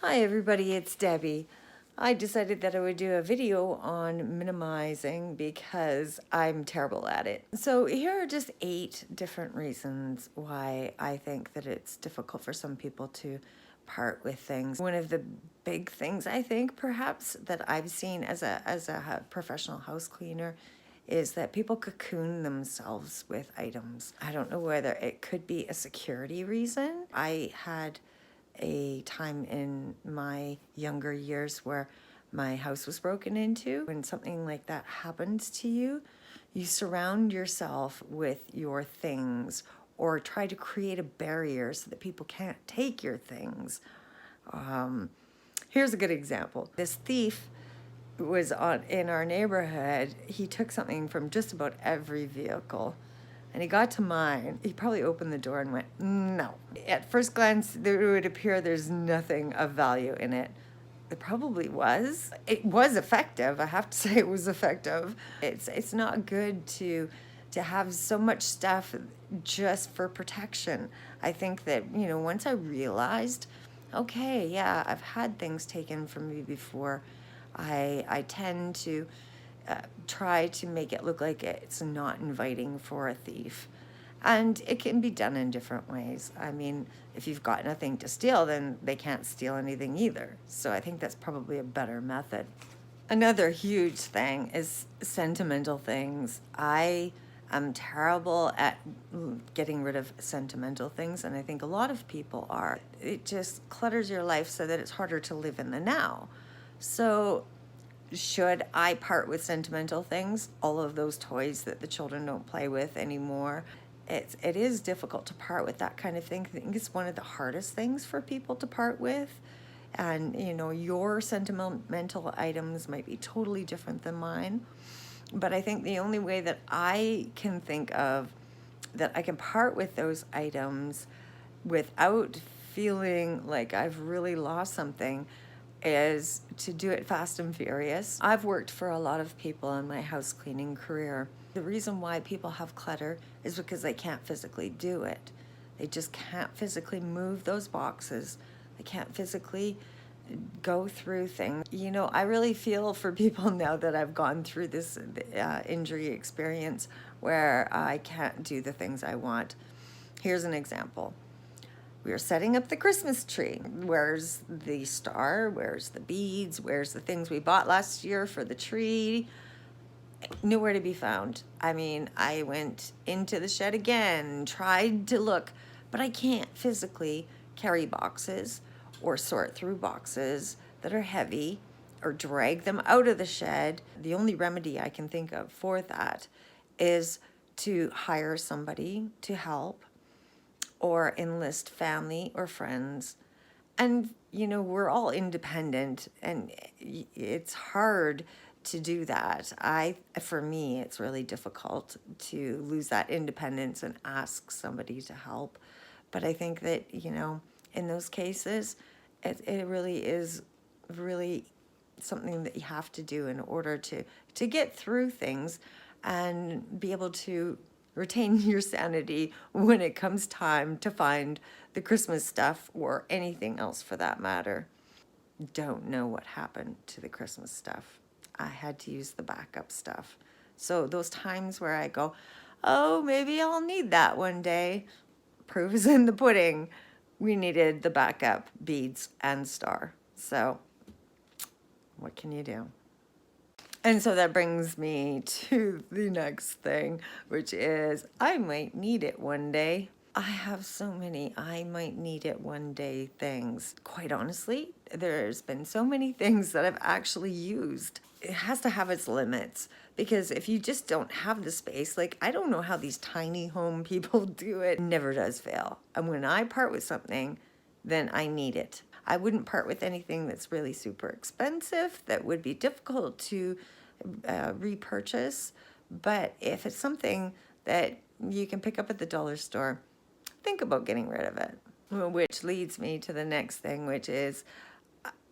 Hi everybody, it's Debbie. I decided that I would do a video on minimizing because I'm terrible at it. So here are just 8 different reasons why I think that it's difficult for some people to part with things. One of the big things I think perhaps that I've seen as a professional house cleaner is that people cocoon themselves with items. I don't know whether it could be a security reason. I had a time in my younger years where my house was broken into. When something like that happens to you, you surround yourself with your things or try to create a barrier so that people can't take your things. Here's a good example. This thief was in our neighborhood. He took something from just about every vehicle. And he got to mine. He probably opened the door and went, no. At first glance, it would appear there's nothing of value in it. It probably was. It was effective. I have to say it was effective. It's not good to have so much stuff just for protection. I think that, once I realized, okay, yeah, I've had things taken from me before, I tend to try to make it look like it's not inviting for a thief. And it can be done in different ways. I mean, if you've got nothing to steal, then they can't steal anything either. So I think that's probably a better method. Another huge thing is sentimental things. I am terrible at getting rid of sentimental things, and I think a lot of people are. It just clutters your life so that it's harder to live in the now. So should I part with sentimental things? All of those toys that the children don't play with anymore. It is difficult to part with that kind of thing. I think it's one of the hardest things for people to part with. And, your sentimental items might be totally different than mine. But I think the only way that I can think of that I can part with those items without feeling like I've really lost something is to do it fast and furious. I've worked for a lot of people in my house cleaning career. The reason why people have clutter is because they can't physically do it. They just can't physically move those boxes. They can't physically go through things. I really feel for people now that I've gone through this injury experience where I can't do the things I want. Here's an example. We are setting up the Christmas tree. Where's the star? Where's the beads? Where's the things we bought last year for the tree? Nowhere to be found. I mean, I went into the shed again, tried to look, but I can't physically carry boxes or sort through boxes that are heavy or drag them out of the shed. The only remedy I can think of for that is to hire somebody to help or enlist family or friends. And, we're all independent, and it's hard to do that. For me, it's really difficult to lose that independence and ask somebody to help. But I think that, in those cases, it really is really something that you have to do in order to get through things and be able to retain your sanity when it comes time to find the Christmas stuff or anything else for that matter. Don't know what happened to the Christmas stuff. I had to use the backup stuff. So those times where I go, oh, maybe I'll need that one day, proof is in the pudding. We needed the backup beads and star. So what can you do? And so that brings me to the next thing, which is I might need it one day. I have so many I might need it one day things. Quite honestly, there's been so many things that I've actually used. It has to have its limits, because if you just don't have the space, like I don't know how these tiny home people do it, never does fail. And when I part with something, then I need it. I wouldn't part with anything that's really super expensive, that would be difficult to repurchase. But if it's something that you can pick up at the dollar store, think about getting rid of it. Which leads me to the next thing, which is,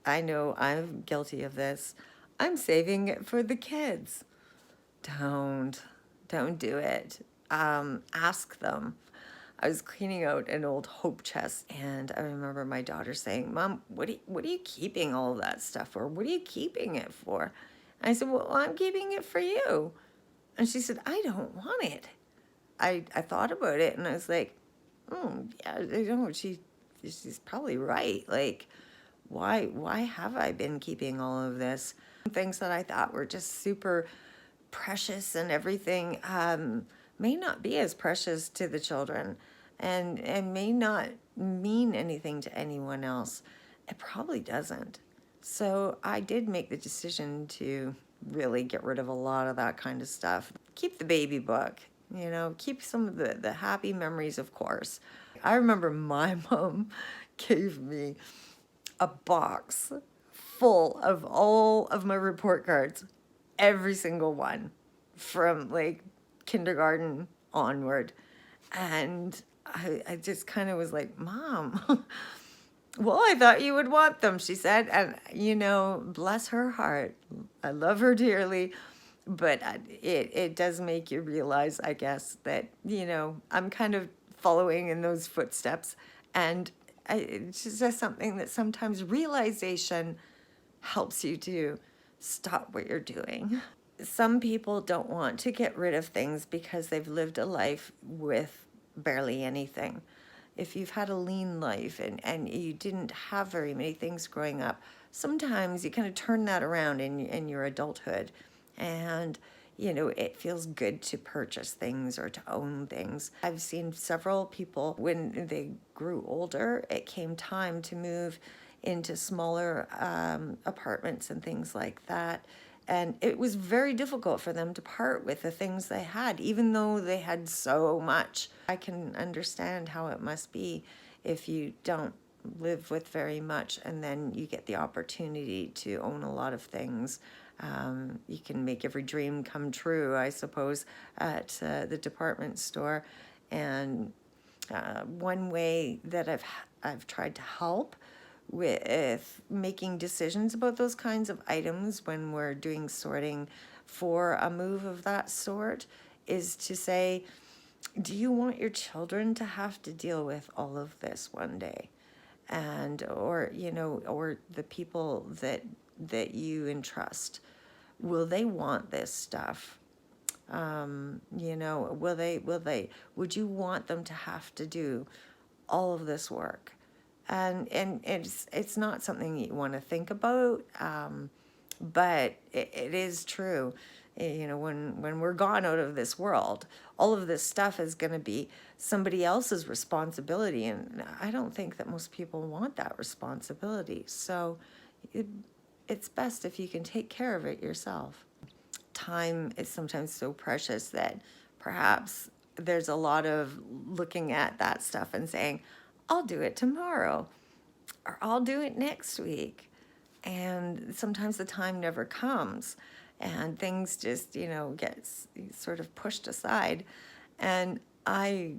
I know I'm guilty of this, I'm saving it for the kids. Don't do it. Ask them. I was cleaning out an old Hope chest, and I remember my daughter saying, "Mom, what are you keeping all of that stuff for? What are you keeping it for?" And I said, "Well, I'm keeping it for you." And she said, "I don't want it." I thought about it, and I was like, "Oh, yeah, she's probably right. Like, why have I been keeping all of this? Things that I thought were just super precious and everything may not be as precious to the children, and may not mean anything to anyone else. It probably doesn't. So I did make the decision to really get rid of a lot of that kind of stuff. Keep the baby book, keep some of the happy memories, of course. I remember my mom gave me a box full of all of my report cards, every single one from like kindergarten onward. And I just kind of was like, "Mom, well, I thought you would want them," she said. And, bless her heart. I love her dearly. But it does make you realize, I guess, that, I'm kind of following in those footsteps. And it's just something that sometimes realization helps you to stop what you're doing. Some people don't want to get rid of things because they've lived a life with barely anything. If you've had a lean life and you didn't have very many things growing up, sometimes you kind of turn that around in your adulthood. And, it feels good to purchase things or to own things. I've seen several people, when they grew older, it came time to move into smaller apartments and things like that. And it was very difficult for them to part with the things they had, even though they had so much. I can understand how it must be if you don't live with very much and then you get the opportunity to own a lot of things. You can make every dream come true, I suppose, at the department store. And one way that I've tried to help with making decisions about those kinds of items when we're doing sorting for a move of that sort is to say, do you want your children to have to deal with all of this one day? And or the people that you entrust, will they want this stuff? Would you want them to have to do all of this work? And it's not something you want to think about, but it is true. When we're gone out of this world, all of this stuff is going to be somebody else's responsibility, and I don't think that most people want that responsibility. So it's best if you can take care of it yourself. Time is sometimes so precious that perhaps there's a lot of looking at that stuff and saying, "I'll do it tomorrow," or "I'll do it next week." And sometimes the time never comes and things just, get sort of pushed aside. And I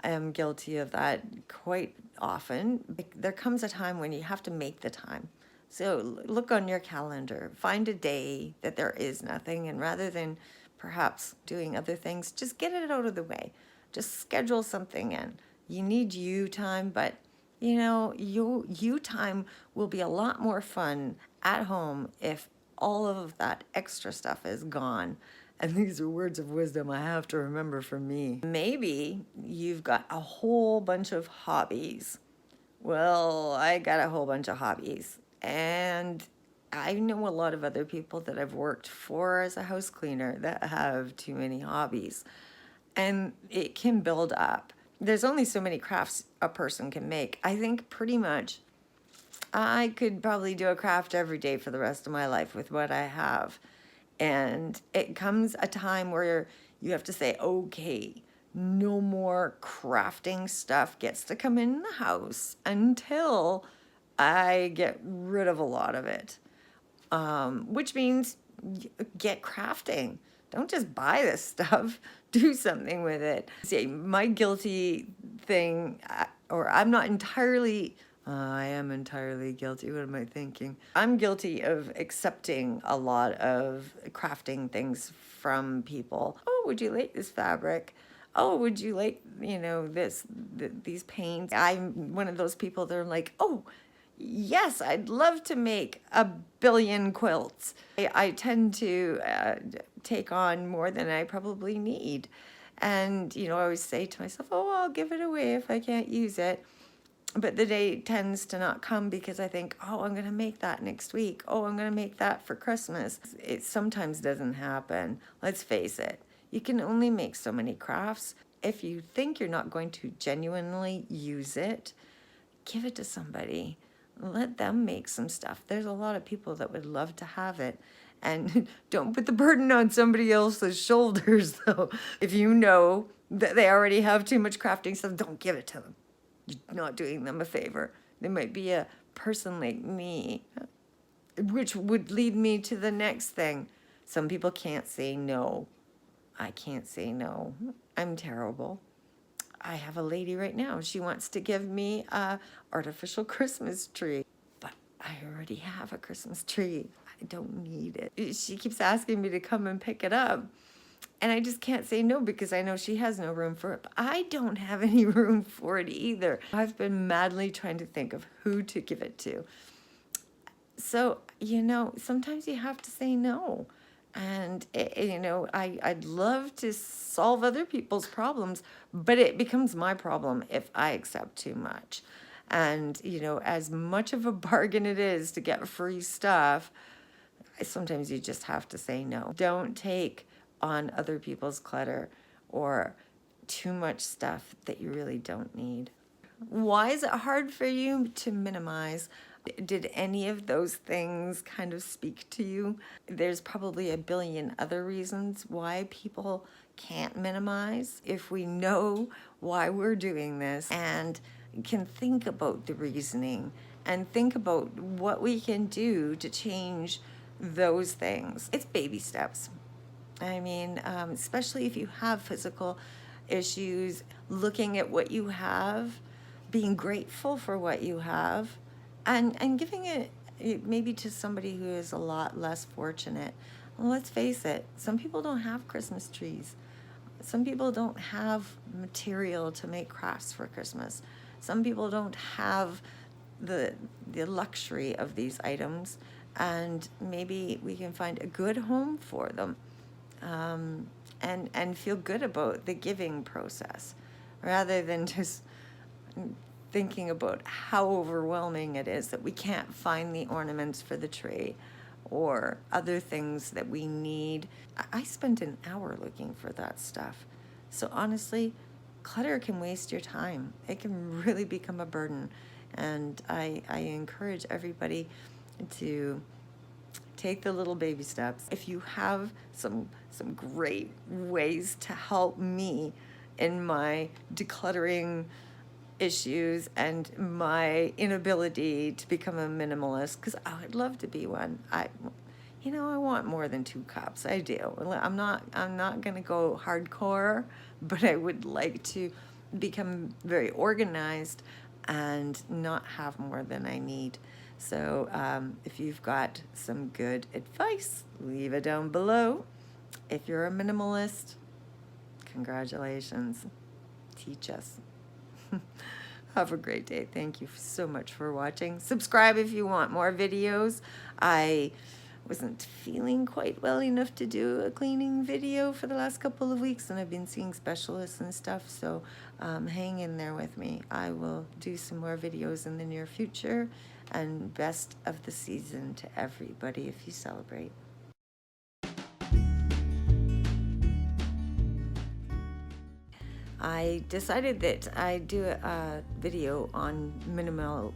am guilty of that quite often. There comes a time when you have to make the time. So look on your calendar, find a day that there is nothing, and rather than perhaps doing other things, just get it out of the way. Just schedule something in. You need you time, but you time will be a lot more fun at home if all of that extra stuff is gone. And these are words of wisdom I have to remember from me. Maybe you've got a whole bunch of hobbies. Well, I got a whole bunch of hobbies. And I know a lot of other people that I've worked for as a house cleaner that have too many hobbies. And it can build up. There's only so many crafts a person can make. I think pretty much I could probably do a craft every day for the rest of my life with what I have. And it comes a time where you have to say, okay, no more crafting stuff gets to come in the house until I get rid of a lot of it. Which means get crafting. Don't just buy this stuff. Do something with it. See, my guilty thing, or I'm not entirely, I am entirely guilty. What am I thinking? I'm guilty of accepting a lot of crafting things from people. "Oh, would you like this fabric?" oh, would you like, these paints? I'm one of those people that are like, oh, yes, I'd love to make 1,000,000,000 quilts. I tend to take on more than I probably need. And, I always say to myself, oh, I'll give it away if I can't use it. But the day tends to not come because I think, oh, I'm going to make that next week. Oh, I'm going to make that for Christmas. It sometimes doesn't happen. Let's face it. You can only make so many crafts. If you think you're not going to genuinely use it, give it to somebody. Let them make some stuff. There's a lot of people that would love to have it. And don't put the burden on somebody else's shoulders, though. If you know that they already have too much crafting stuff, don't give it to them. You're not doing them a favor. There might be a person like me, which would lead me to the next thing. Some people can't say no. I can't say no. I'm terrible. I have a lady right now. She wants to give me a artificial Christmas tree, but I already have a Christmas tree. I don't need it. She keeps asking me to come and pick it up. And I just can't say no because I know she has no room for it. But I don't have any room for it either. I've been madly trying to think of who to give it to. So, sometimes you have to say no. And, I'd love to solve other people's problems, but it becomes my problem if I accept too much. And, as much of a bargain it is to get free stuff, sometimes you just have to say no. Don't take on other people's clutter or too much stuff that you really don't need. Why is it hard for you to minimize? Did any of those things kind of speak to you? There's probably 1,000,000,000 other reasons why people can't minimize. If we know why we're doing this and can think about the reasoning and think about what we can do to change those things, it's baby steps. I mean, especially if you have physical issues, looking at what you have, being grateful for what you have, and giving it maybe to somebody who is a lot less fortunate. Well, let's face it, some people don't have Christmas trees. Some people don't have material to make crafts for Christmas. Some people don't have the luxury of these items, and maybe we can find a good home for them. And feel good about the giving process rather than just thinking about how overwhelming it is that we can't find the ornaments for the tree or other things that we need. I spent an hour looking for that stuff. So honestly, clutter can waste your time. It can really become a burden. And I encourage everybody to take the little baby steps. If you have some great ways to help me in my decluttering issues and my inability to become a minimalist, because I would love to be one. I want more than 2 cups. I do. I'm not going to go hardcore, but I would like to become very organized and not have more than I need. So if you've got some good advice, leave it down below. If you're a minimalist, congratulations. Teach us. Have a great day. Thank you so much for watching. Subscribe if you want more videos. I wasn't feeling quite well enough to do a cleaning video for the last couple of weeks, and I've been seeing specialists and stuff, so hang in there with me. I will do some more videos in the near future, and best of the season to everybody if you celebrate. I decided that I'd do a video on minimalists.